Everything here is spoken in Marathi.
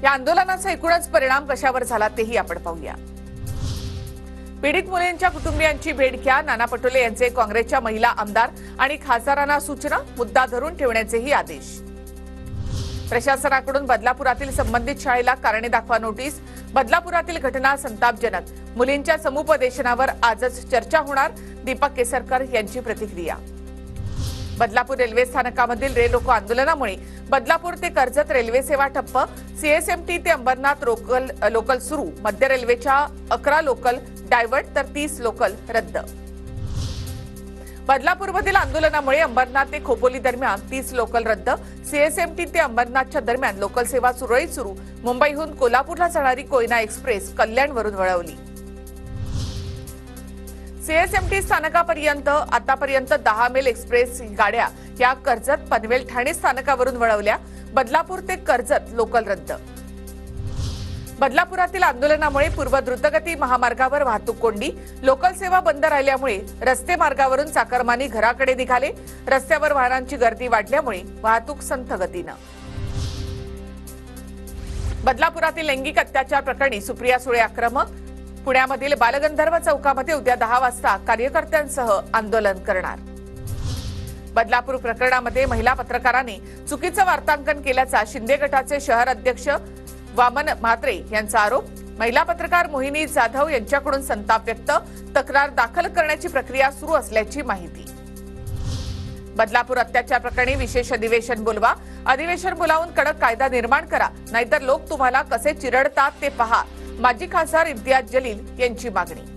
या आंदोलनाचा एकूणच परिणाम कशावर झाला तेही आपण पाहूया। पीडित मुलींच्या कुटुंबियांची भेट घ्या, नाना पटोले यांचे काँग्रेसच्या महिला आमदार आणि खासदारांना सूचना, मुद्दा धरून ठेवण्याचेही आदेश। प्रशासनाकडून बदलापुरातील संबंधित शाळेला कारणे दाखवा नोटीस, बदलापुरातील घटना संतापजनक, मुलींच्या समुपदेशनावर आजच चर्चा होणार, दीपक केसरकर यांची प्रतिक्रिया। बदलापूर रेल्वे स्थानकामधील रेलोको आंदोलनामुळे बदलापूर ते कर्जत रेल्वे सेवा ठप्प, सीएसएमटी ते अंबरनाथ लोकल सुरू, मध्य रेल्वेच्या 11 लोकल डायव्हर्ट तर 30 लोकल रद्द। बदलापूरमधील आंदोलनामुळे अंबरनाथ ते खोपोली दरम्यान 30 लोकल रद्द, सीएसएमटी ते अंबरनाथच्या दरम्यान लोकल सेवा सुरळीत सुरू, मुंबईहून कोल्हापूरला जाणारी कोयना एक्सप्रेस कल्याणवरून वळवली। सीएसएमटी स्थानकापर्यंत आतापर्यंत 10 मेल एक्सप्रेस गाड्या या कर्जत पनवेल ठाणे स्थानकावरून वळवल्या, बदलापूर ते कर्जत लोकल रद्द। बदलापुरातील आंदोलनामुळे पूर्व द्रुतगती महामार्गावर वाहतूक कोंडी, लोकल सेवा बंद राहिल्यामुळे रस्ते मार्गावरून चाकरमानी घराकडे निघाले, रस्त्यावर वाहनांची गर्दी वाढल्यामुळे वाहतूक संथ गतीनं। बदलापुरातील लैंगिक अत्याचार प्रकरणी सुप्रिया सुळे आक्रमक, पुण्यामधील बालगंधर्व चौकामध्ये उद्या 10 वाजता कार्यकर्त्यांसह आंदोलन करणार। बदलापूर प्रकरणामध्ये महिला पत्रकाराने चुकीचं वार्तांकन केल्याचा शिंदे गटाचे शहर अध्यक्ष वामन म्हात्रे यांचा आरोप, महिला पत्रकार मोहिनी जाधव यांच्याकडून संताप व्यक्त, तक्रार दाखल करण्याची प्रक्रिया सुरू असल्याची माहिती। बदलापूर अत्याचार प्रकरणी विशेष अधिवेशन बोलवा, अधिवेशन बोलावून कडक कायदा निर्माण करा, नाहीतर लोक तुम्हाला कसे चिरडतात ते पहा, माजी खासदार इम्तियाज जलील यांची मागणी।